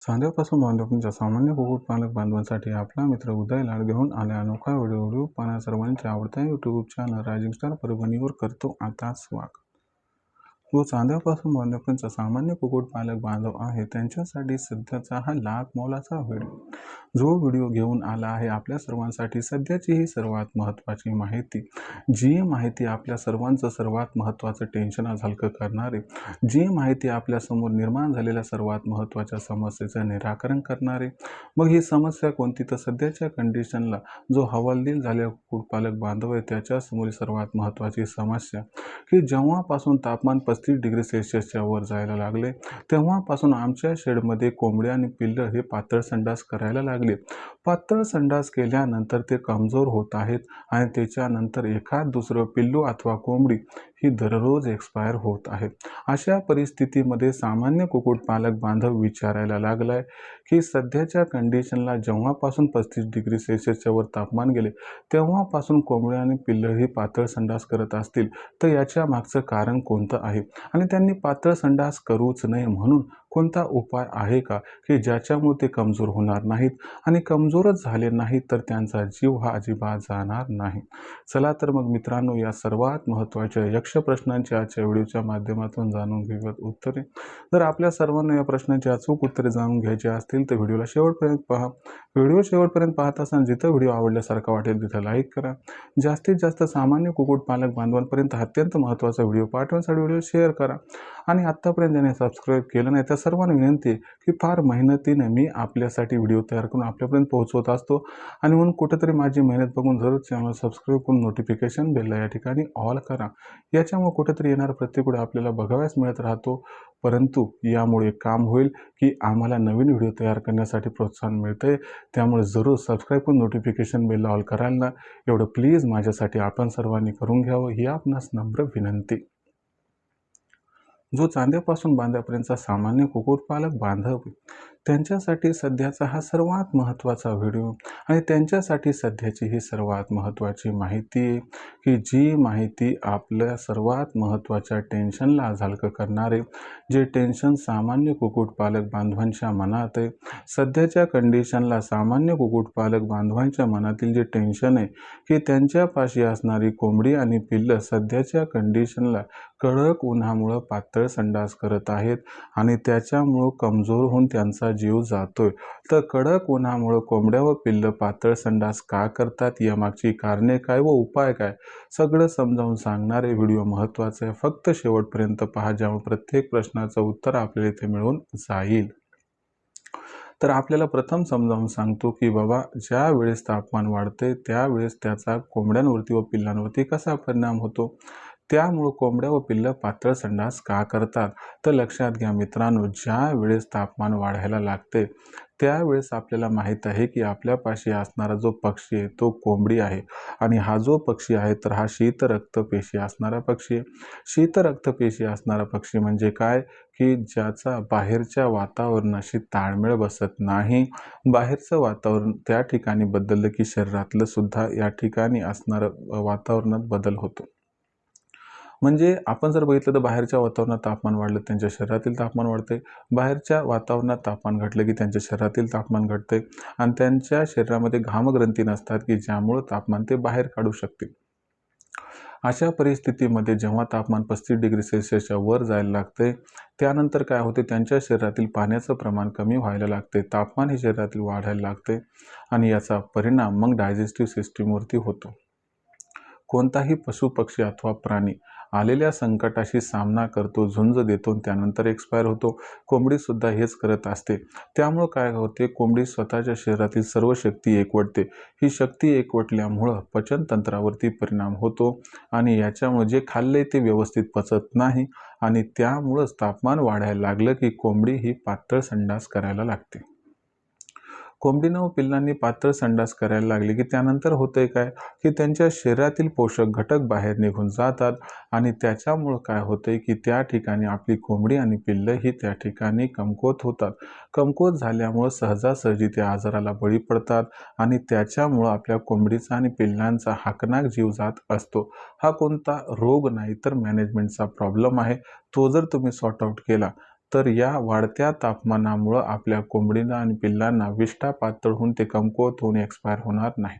चांद्यापासून बांधवणीच्या सामान्य कुक्कुटपालक बांधवांसाठी आपला मित्र उदय लाड घेऊन आले अनोखा व्हिडिओ पाहणा सर्वांच्या आवडत्या यूट्यूब चॅनल रायझिंग स्टार परभणीवर करतो आता स्वागत। जो चांद्यापासून बांधवणीचा सामान्य कुक्कुटपालक बांधव आहे त्यांच्यासाठी सध्याचा हा लाख मोलाचा व्हिडिओ घेऊन आला आहे आपल्या सर्वांसाठी सध्याची ही सर्वात महत्त्वाची माहिती, जी माहिती आपल्या सर्वांचं सर्वात महत्त्वाचं टेन्शन हलकं करणारे, जी माहिती आपल्या समोर निर्माण झालेल्या सर्वात महत्त्वाच्या समस्येचं निराकरण करणारे। मग ही समस्या कोणती? तर सध्याच्या कंडिशनला जो हवालदिल झालेला कुक्कुटपालक बांधव आहे त्याच्यासमोर सर्वात महत्त्वाची समस्या की जेव्हापासून तापमान 35 डिग्री सेल्सिअसच्या वर जायला लागले तेव्हापासून आमच्या शेडमध्ये कोंबड्या आणि पिल्लं हे पातळ संडास करायला लागले। पातळ संडास केल्यानंतर ते कमजोर होत आहेत आणि त्याच्यानंतर एखाद दुसरं पिल्लू अथवा कोंबडी ही दररोज एक्सपायर होत आहेत। अशा परिस्थितीमध्ये सामान्य कुक्कुटपालक बांधव विचारायला लागलाय की सध्याच्या कंडिशनला जेव्हापासून 35 डिग्री सेल्सिअसच्या वर तापमान गेले तेव्हापासून कोंबड्या आणि पिल्लं ही पातळ संडास करत असतील तर याच्या मागचं कारण कोणतं आहे आणि त्यांनी पातळ संडास करूच नये म्हणून कोणता उपाय आहे का की ज्याच्यामुळे ते कमजोर होणार नाहीत आणि कमजोरच झाले नाहीत तर त्यांचा जीव हा अजिबात जाणार नाही। चला तर मग मित्रांनो या सर्वात महत्त्वाच्या यक्ष प्रश्नांची आजच्या व्हिडिओच्या माध्यमातून जाणून घेऊयात उत्तरे। जर आपल्या सर्वांना या प्रश्नांची अचूक उत्तरे जाणून घ्यायची असतील तर व्हिडिओला शेवटपर्यंत पहा। व्हिडिओ शेवटपर्यंत पाहत असताना जिथं व्हिडिओ आवडल्यासारखा वाटेल तिथं लाईक करा। जास्तीत जास्त सामान्य कुक्कुटपालक बांधवांपर्यंत अत्यंत महत्त्वाचा व्हिडिओ पाठवण्यासाठी व्हिडिओ शेअर करा आणि आत्तापर्यंत ज्याने सबस्क्राईब केलं नाही त्या सर्वांना विनंती आहे की फार मेहनतीने मी आपल्यासाठी व्हिडिओ तयार करून आपल्यापर्यंत पोहोचवत असतो आणि म्हणून कुठेतरी माझी मेहनत बघून जरूर चॅनल सबस्क्राईब करून नोटिफिकेशन बेलला या ठिकाणी ऑल करा। याच्यामुळे कुठेतरी येणारा प्रत्येक व्हिडिओ आपल्याला बघाव्यास मिळत राहतो, परंतु यामुळे काम होईल की आम्हाला नवीन व्हिडिओ तयार करण्यासाठी प्रोत्साहन मिळते। त्यामुळे जरूर सबस्क्राईब करून नोटिफिकेशन बेलला ऑल कराल ना, एवढं प्लीज माझ्यासाठी आपण सर्वांनी करून घ्यावं ही आपणास नम्र विनंती। जो चांद्यापासून बांध्यापर्यंतचा सामान्य कुक्कुटपालक बांधव त्यांच्यासाठी सध्याचा हा सर्वात महत्त्वाचा व्हिडिओ आणि त्यांच्यासाठी सध्याची ही सर्वात महत्त्वाची माहिती आहे की जी माहिती आपल्या सर्वात महत्त्वाच्या टेन्शनला हलकं करणारे, जे टेन्शन सामान्य कुक्कुटपालक बांधवांच्या मनात आहे। सध्याच्या कंडिशनला सामान्य कुक्कुटपालक बांधवांच्या मनातील जे टेन्शन आहे की त्यांच्यापाशी असणारी कोंबडी आणि पिल्लं सध्याच्या कंडिशनला कडक उन्हामुळे पातळ संडास करत आहेत आणि त्याच्यामुळे कमजोर होऊन त्यांचा जीव जातोय। तर कडक उन्हामुळे कोंबड्या व पिल्लं पातळ संडास का करतात, यामागची कारणे काय व उपाय काय सगळं समजावून सांगणारे व्हिडिओ महत्त्वाचा आहे। फक्त शेवटपर्यंत पहा, ज्यामुळे प्रत्येक प्रश्नाचं उत्तर आपल्याला इथे मिळून जाईल। तर आपल्याला प्रथम समजावून सांगतो की बाबा ज्या वेळेस तापमान वाढते त्यावेळेस त्याचा कोंबड्यांवरती व पिल्लांवरती कसा परिणाम होतो, त्यामुळे कोंबड्या व पिल्लं पातळ संडास का करतात। तर लक्षात घ्या मित्रांनो, ज्या वेळेस तापमान वाढायला लागते त्यावेळेस आपल्याला माहीत आहे की आपल्यापाशी असणारा जो पक्षी आहे तो कोंबडी आहे आणि हा जो पक्षी आहे तर हा शीत रक्तपेशी असणारा पक्षी आहे। शीत रक्तपेशी असणारा पक्षी म्हणजे काय की ज्याचा बाहेरच्या वातावरणाशी ताळमेळ बसत नाही। बाहेरचं वातावरण त्या ठिकाणी बदललं की शरीरातलं सुद्धा या ठिकाणी असणारं वातावरणात बदल होतो। म्हणजे आपण जर बघितलं तर बाहेरच्या वातावरणात तापमान वाढलं त्यांच्या शरीरातील तापमान वाढते, बाहेरच्या वातावरणात तापमान घटलं की त्यांच्या शरीरातील तापमान घटते आणि त्यांच्या शरीरामध्ये घामग्रंथी नसतात की ज्यामुळे तापमान ते बाहेर काढू शकतील। अशा परिस्थितीमध्ये जेव्हा तापमान 35 डिग्री सेल्सिअसच्या वर जायला लागते त्यानंतर काय होते, त्यांच्या शरीरातील पाण्याचं प्रमाण कमी व्हायला लागते, तापमान हे शरीरातील वाढायला लागते आणि याचा परिणाम मग डायजेस्टिव्ह सिस्टीमवरती होतो। कोणताही पशुपक्षी अथवा प्राणी आलेल्या संकटाशी सामना करतो, झुंज देतो, त्यानंतर एक्सपायर होतो। कोंबडी सुद्धा हेच करत असते। त्यामुळे काय होते, कोंबडी स्वतःच्या शरीरातील सर्व शक्ती एकवटते। ही शक्ती एकवटल्यामुळं पचनतंत्रावरती परिणाम होतो आणि याच्यामुळे जे खाल्ले ते व्यवस्थित पचत नाही आणि त्यामुळंच तापमान वाढायला लागलं की कोंबडी ही पातळ संडास करायला लागते। कोंबडीनं व पिल्लांनी पातळ संडास करायला लागले की त्यानंतर होतंय काय की त्यांच्या शरीरातील पोषक घटक बाहेर निघून जातात आणि त्याच्यामुळं काय होतंय की त्या ठिकाणी आपली कोंबडी आणि पिल्लं ही त्या ठिकाणी कमकुवत होतात। कमकुवत झाल्यामुळं सहजासहजी ते आजाराला बळी पडतात आणि त्याच्यामुळं आपल्या कोंबडीचा आणि पिल्लांचा हाकनाक जीव जात असतो। हा कोणता रोग नाही तर मॅनेजमेंटचा प्रॉब्लेम आहे। तो जर तुम्ही सॉर्ट आउट केला तर या वाढत्या तापमानामुळं आपल्या कोंबडीला आणि पिल्लांना विष्ठा पातळ होऊन ते कमकुवत होऊन एक्सपायर होणार नाही.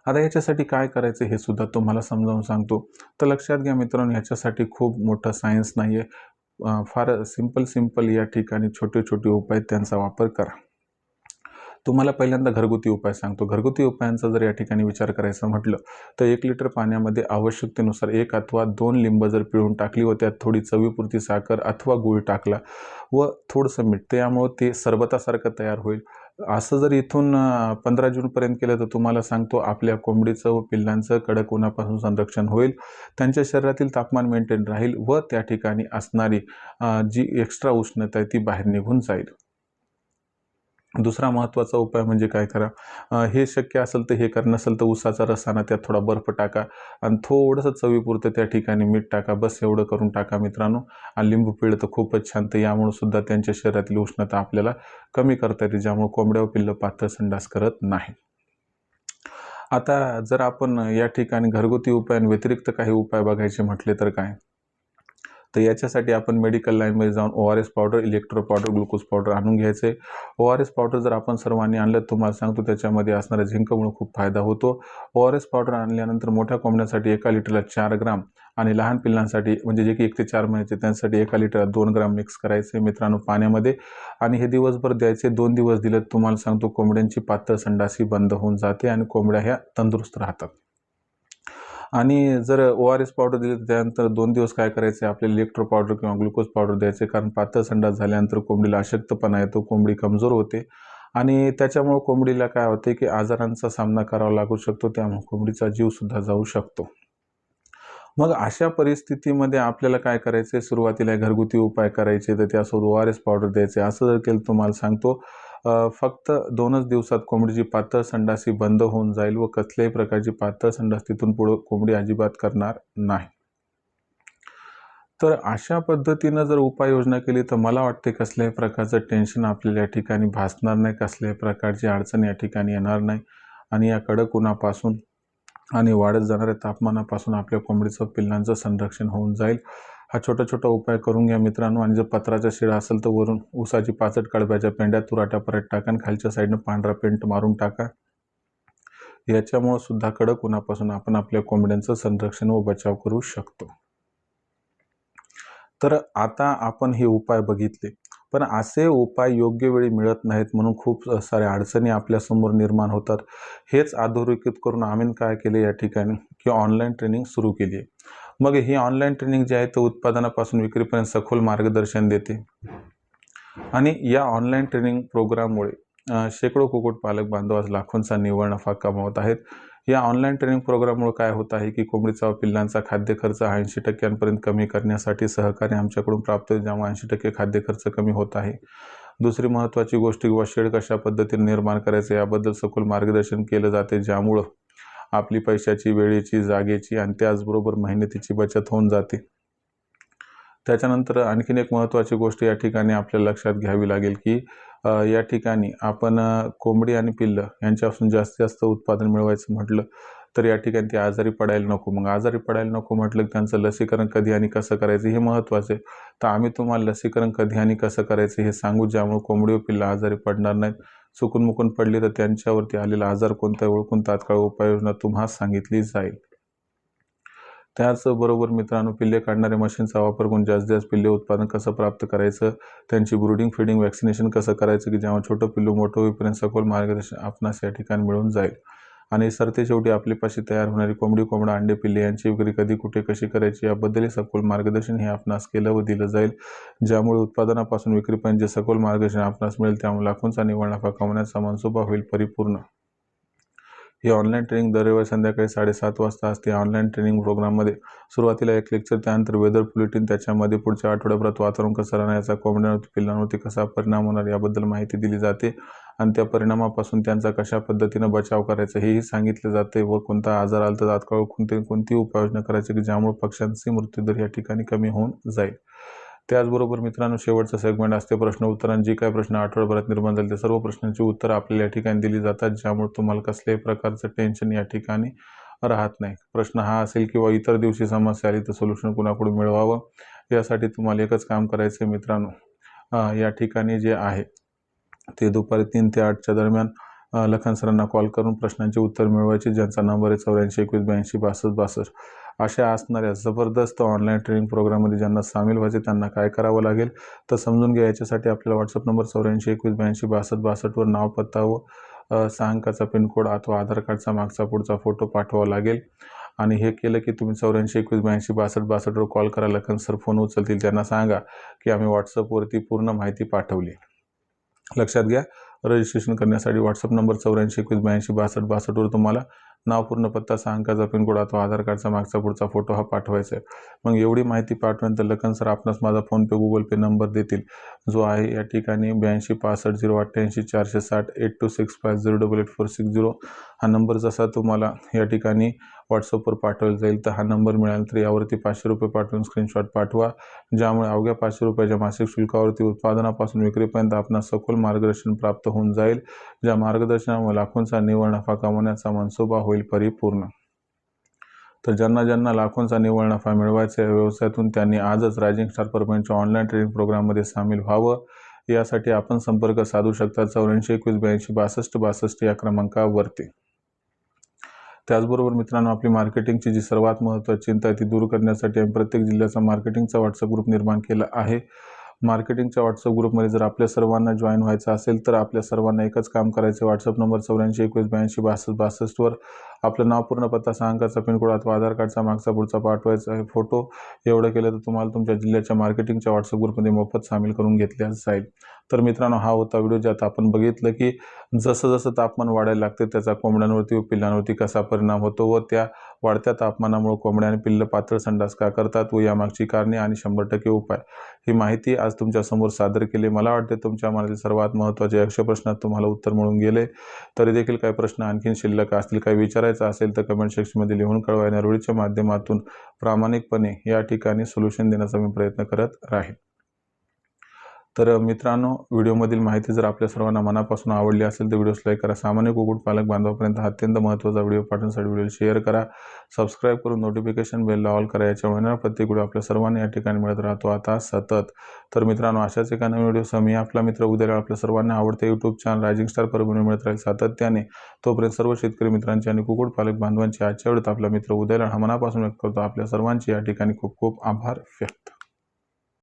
आता याच्यासाठी काय करायचं हे सुद्धा तुम्हाला समजावून सांगतो. तर लक्षात घ्या मित्रांनो, ह्याच्यासाठी खूप मोठं सायन्स नाही आहे. फार सिंपल या ठिकाणी छोटे-छोटे उपाय त्यांचा वापर करा. तुम्हाला पहिल्यांदा घरगुती उपाय सांगतो. घरगुती उपायांचा जर या ठिकाणी विचार करायचा म्हटलं, तर 1 लिटर पाण्यामध्ये आवश्यकतेनुसार 1 अथवा 2 लिंब जर पिळून टाकली व त्यात थोडी चवीपुरती साखर अथवा गूळ टाकला व थोडंसं मीठ, त्यामुळं ते सरबतासारखं तयार होईल. असं जर इथून 15 जूनपर्यंत केलं तर तुम्हाला सांगतो आपल्या कोंबडीचं व पिल्लांचं कडक उन्हापासून संरक्षण होईल. त्यांच्या शरीरातील तापमान मेंटेन राहील व त्या ठिकाणी असणारी जी एक्स्ट्रा उष्णता आहे ती बाहेर निघून जाईल. दुसरा महत्त्वाचा उपाय म्हणजे काय करा, हे शक्य असेल तर हे करा, नसेल तर उसाचा रस आणा, त्यात थोडा बर्फ टाका आणि थोडंसं चवीपुरतं त्या ठिकाणी मीठ टाका. बस एवढं करून टाका मित्रांनो. आणि लिंबू पिळलं तर खूपच छान. तर यामुळे सुद्धा त्यांच्या शरीरातील उष्णता आपल्याला कमी करता येते, ज्यामुळे कोंबड्या व पिल्लं पातळ संडास करत नाही. आता जर आपण या ठिकाणी घरगुती उपायांव्यतिरिक्त काही उपाय बघायचे म्हटले तर काय, तर याच्यासाठी आपण मेडिकल लाईनमध्ये जाऊन ORS powder, electro powder, glucose powder आणून घ्यायचे. ORS पावडर जर आपण सर्वांनी आणलं तुम्हाला सांगतो त्याच्यामध्ये असणाऱ्या झिंकमुळे खूप फायदा होतो. ORS पावडर आणल्यानंतर मोठ्या कोंबड्यांसाठी 1 लिटरला 4 ग्राम आणि लहान पिल्लांसाठी म्हणजे जे की 1 ते 4 महिन्याचे त्यांच्यासाठी 1 लिटरला 2 ग्राम मिक्स करायचे मित्रांनो पाण्यामध्ये आणि हे दिवसभर द्यायचे. 2 दिवस दिले तुम्हाला सांगतो कोंबड्यांची पातळ संडास ही बंद होऊन जाते आणि कोंबड्या ह्या तंदुरुस्त राहतात. आणि जर ORS पावडर दिली तर त्यानंतर 2 दिवस काय करायचे, आपल्याला इलेक्ट्रो पावडर किंवा ग्लुकोज पावडर द्यायचे. कारण पातळ संडास झाल्यानंतर कोंबडीला अशक्तपणा येतो, कोंबडी कमजोर होते आणि त्याच्यामुळे कोंबडीला काय होते की आजारांचा सामना करावा लागू शकतो. त्यामुळे कोंबडीचा जीवसुद्धा जाऊ शकतो. मग अशा परिस्थितीमध्ये आपल्याला काय करायचं, सुरुवातीला घरगुती उपाय करायचे, तर त्यासोबत ORS पावडर द्यायचे. असं जर केलं तुम्हाला सांगतो फक्त 2च दिवसात कोंबडीची पातळ संडास ही बंद होऊन जाईल व कसल्याही प्रकारची पातळ संडास तिथून पुढे कोंबडी अजिबात करणार नाही. तर अशा पद्धतीनं जर उपाययोजना केली तर मला वाटते कसल्याही प्रकारचं टेन्शन आपल्याला या ठिकाणी भासणार नाही, कसल्याही प्रकारची अडचण या ठिकाणी येणार नाही आणि या कडक उन्हापासून आणि वाढत जाणाऱ्या तापमानापासून आपल्या कोंबडीचं पिल्लांचं संरक्षण होऊन जाईल. हा छोटा उपाय करून घ्या मित्रांनो. आणि जर पत्राचा शिळा असेल तर वरून ऊसाची पाचट कळब्याच्या पेंड्यात तुराट्या परत टाका आणि खालच्या साईडनं पांढरा पेंट मारून टाका. याच्यामुळे सुद्धा कडक उन्हापासून आपण आपल्या कोंबड्यांचं संरक्षण व बचाव करू शकतो. तर आता आपण हे उपाय बघितले, पण असे उपाय योग्य वेळी मिळत नाहीत म्हणून खूप साऱ्या अडचणी आपल्यासमोर निर्माण होतात. हेच अधोरेखित करून आम्ही काय केले या ठिकाणी की ऑनलाईन ट्रेनिंग सुरू केली आहे. मग ही ऑनलाईन ट्रेनिंग जी आहे तर उत्पादनापासून विक्रीपर्यंत सखोल मार्गदर्शन देते आणि या ऑनलाईन ट्रेनिंग प्रोग्राममुळे शेकडो कुक्कुटपालक बांधव आज लाखोंचा निव्वळ नफा कमावत आहेत. या ऑनलाईन ट्रेनिंग प्रोग्राममुळे काय होत आहे की कोंबडीचा व पिल्लांचा खाद्य खर्च 80% कमी करण्यासाठी सहकार्य आमच्याकडून प्राप्त होईल, ज्यामुळे 80% खाद्य खर्च कमी होत आहे. दुसरी महत्त्वाची गोष्ट किंवा शेड कशा पद्धतीने निर्माण करायचं याबद्दल सखोल मार्गदर्शन केलं जाते, ज्यामुळं आपली पैशाची, वेळेची, जागेची आणि त्याचबरोबर मेहनतीची बचत होऊन जाते. त्याच्यानंतर आणखीन एक महत्त्वाची गोष्ट या ठिकाणी आपल्याला लक्षात घ्यावी लागेल की या ठिकाणी आपण कोंबडी आणि पिल्लं यांच्यापासून जास्तीत जास्त उत्पादन मिळवायचं म्हटलं तर या ठिकाणी ते आजारी पडायला नको. मग आजारी पडायला नको म्हटलं की त्यांचं लसीकरण कधी आणि कसं करायचं हे महत्त्वाचं आहे. तर आम्ही तुम्हाला लसीकरण कधी आणि कसं करायचं हे सांगू, ज्यामुळे कोंबडी व पिल्लं आजारी पडणार नाहीत. चुकून पडली तर त्यांच्यावरती आलेला आजार कोणता ओळखून तात्काळ उपाययोजना तुम्हाला सांगितली जाईल. त्याचबरोबर मित्रांनो, पिल्ले काढणाऱ्या मशीनचा वापर करून जास्तीत जास्त पिल्ले उत्पादन कसं प्राप्त करायचं, त्यांची ब्रूडिंग, फीडिंग, वॅक्सिनेशन कसं करायचं की जेव्हा छोटं पिल्लू मोठं होईपर्यंत सखोल मार्गदर्शन आपणास या ठिकाणी मिळून जाईल. आणि सरतेशेवटी आपल्यापाशी तयार होणारी कोंबडी, कोंबडा, अंडे, पिल्ले यांची विक्री कधी, कुठे, कशी करायची याबद्दलही सखोल मार्गदर्शन हे आपणास केलं व दिलं जाईल, ज्यामुळे उत्पादनापासून विक्रीपर्यंत जे सखोल मार्गदर्शन आपणास मिळेल त्यामुळे लाखोंचा निव्वळ नफा कमवण्याचा मनसुबा होईल परिपूर्ण. ही ऑनलाईन ट्रेनिंग दर रविवारी संध्याकाळी 7:30 वाजता असते. ऑनलाईन ट्रेनिंग प्रोग्राममध्ये सुरुवातीला एक लेक्चर, त्यानंतर वेदर बुलेटिन, त्याच्यामध्ये पुढच्या आठवड्याभरात वातावरण कसं राहणार, याचा कोंबड्यांवरती, पिल्लांवरती कसा परिणाम होणार याबद्दल माहिती दिली जाते आणि त्या परिणामापासून त्यांचा कशा पद्धतीनं बचाव करायचा हेही सांगितलं जाते व कोणता आजार आला तर तात्काळ कोणती उपाययोजना करायची की ज्यामुळे पक्ष्यांची मृत्यूदर या ठिकाणी कमी होऊन जाईल. त्याचबरोबर मित्रांनो, शेवटचं सेगमेंट असते प्रश्न उत्तरांची. जी काही प्रश्न आठवड्याभरात निर्माण झाले त्या सर्व प्रश्नांची उत्तरं आपल्याला या ठिकाणी दिली जातात, ज्यामुळे तुम्हाला कसल्याही प्रकारचं टेन्शन या ठिकाणी राहत नाही. प्रश्न हा असेल किंवा इतर दिवशी समस्या आली तर सोल्युशन कुणाकडून मिळवावं यासाठी तुम्हाला एकच काम करायचं आहे मित्रांनो, या ठिकाणी जे आहे ते दुपारी 3 ते 8च्या दरम्यान लखन सरांना कॉल करून प्रश्नांचे उत्तर मिळवायचे, ज्यांचा नंबर आहे 84 21 82 62 62. अशा असणाऱ्या जबरदस्त ऑनलाईन ट्रेनिंग प्रोग्राममध्ये ज्यांना सामील व्हायचे त्यांना काय करावं लागेल तर समजून घ्या. याच्यासाठी आपल्याला व्हॉट्सअप नंबर 84 21 82 62 62 वर नाव, पत्ता व 6 अंकाचा पिनकोड अथवा आधार कार्डचा मागचा पुढचा फोटो पाठवावा लागेल. आणि हे केलं की तुम्ही 84 21 82 62 62 वर कॉल करा. लखन सर फोन उचलतील. त्यांना सांगा की आम्ही व्हॉट्सअपवरती पूर्ण माहिती पाठवली. लक्षात घ्या, रजिस्ट्रेशन करण्यासाठी व्हॉट्सअप नंबर 84 21 82 62 62 वर तुम्हाला नाव, पूर्ण पत्ता, 6 अंकाचा पिनकोड अथवा आधार कार्डचा मागचा पुढचा फोटो हा पाठवायचा आहे. मग एवढी माहिती पाठवल्यानंतर लखन सर आपणास माझा फोनपे गुगल पे नंबर देतील, जो आहे या ठिकाणी 82 65 088 460 8265088460. हा नंबर जसा तुम्हाला या ठिकाणी व्हॉट्सअपवर पाठवला जाईल तर हा नंबर मिळाल्यानंतर यावरती 500 रुपये पाठवून स्क्रीनशॉट पाठवा, ज्यामुळे अवघ्या 500 रुपयाच्या मासिक शुल्कावरती उत्पादनापासून विक्रीपर्यंत आपणास सखोल मार्गदर्शन प्राप्त होऊन जाईल, ज्या मार्गदर्शनामुळे लाखोंचा निव्वळ नफा कमवण्याचा मनसुबा होईल परिपूर्ण. तर ज्यांना लाखोंचा निव्वळ नफा मिळवायचा या व्यवसायातून त्यांनी आजच रायझिंग स्टार परभणीच्या ऑनलाईन ट्रेनिंग प्रोग्राममध्ये सामील व्हावं. यासाठी आपण संपर्क साधू शकता 84 21 82 62 62 या क्रमांकावरती. त्याचबरोबर मित्रांनो, आपली मार्केटिंगची जी सर्वात महत्त्वाची चिंता आहे ती दूर करण्यासाठी आम्ही प्रत्येक जिल्ह्याचा मार्केटिंगचा व्हॉट्सअप ग्रुप निर्माण केला आहे. मार्केटिंगच्या व्हॉट्सअप ग्रुपमध्ये जर आपल्या सर्वांना जॉईन व्हायचं असेल तर आपल्या सर्वांना एकच काम करायचं. व्हॉट्सअप नंबर 84 21 82 62 62 वर आपलं नाव, पूर्ण पत्ता, 6 अंकाचा पिनकोड अथवा आधार कार्डचा मागचा पुढचा पाठवायचा आहे फोटो. एवढं केलं तर तुम्हाला तुमच्या जिल्ह्याच्या मार्केटिंगच्या व्हॉट्सअप ग्रुपमध्ये मोफत सामील करून घेतल्या जाईल. तर मित्रांनो, हा होता व्हिडिओ ज्यात आपण बघितलं की जसं जसं तापमान वाढायला लागते त्याचा कोंबड्यांवरती व पिल्लांवरती कसा परिणाम होतो व त्या वाढत्या तापमानामुळे कोंबड्या आणि पिल्लं पातळ संडास का करतात व यामागची कारणे आणि 100% उपाय, ही माहिती आज तुमच्यासमोर सादर केली. मला वाटते तुमच्या मनातील सर्वात महत्त्वाचे 100 प्रश्नात तुम्हाला उत्तर मिळून गेले. तरी देखील काही प्रश्न आणखीन शिल्लक असतील, काही विचारायचं असेल तर कमेंट सेक्शनमध्ये लिहून कळवा. या व्हिडिओच्या माध्यमातून प्रामाणिकपणे या ठिकाणी सोल्युशन देण्याचा मी प्रयत्न करत राहील. तर मित्रांनो, व्हिडिओमधील माहिती जर आपल्या सर्वांना मनापासून आवडली असेल तर व्हिडिओस लाईक करा. सामान्य कुक्कुटपालक बांधवापर्यंत हा अत्यंत महत्त्वाचा व्हिडिओ पाठवण्यासाठी व्हिडिओ शेअर करा. सबस्क्राईब करून नोटिफिकेशन बेलला ऑल करा. याच्यामुळे येणारा प्रत्येक व्हिडिओ आपल्या सर्वांना या ठिकाणी मिळत राहतो आता सतत. तर मित्रांनो, अशाच एका नवीन व्हिडिओसह मी आपला मित्र उद्या आपल्या सर्वांना आवडते YouTube channel rising star Parbhani मिळत राहील सातत्याने. तोपर्यंत सर्व शेतकरी मित्रांची आणि कुक्कुटपालक बांधवांची आजच्या वेळेत आपला मित्र उद्या हा मनापासून व्यक्त करतो. आपल्या सर्वांची या ठिकाणी खूप खूप आभार व्यक्त.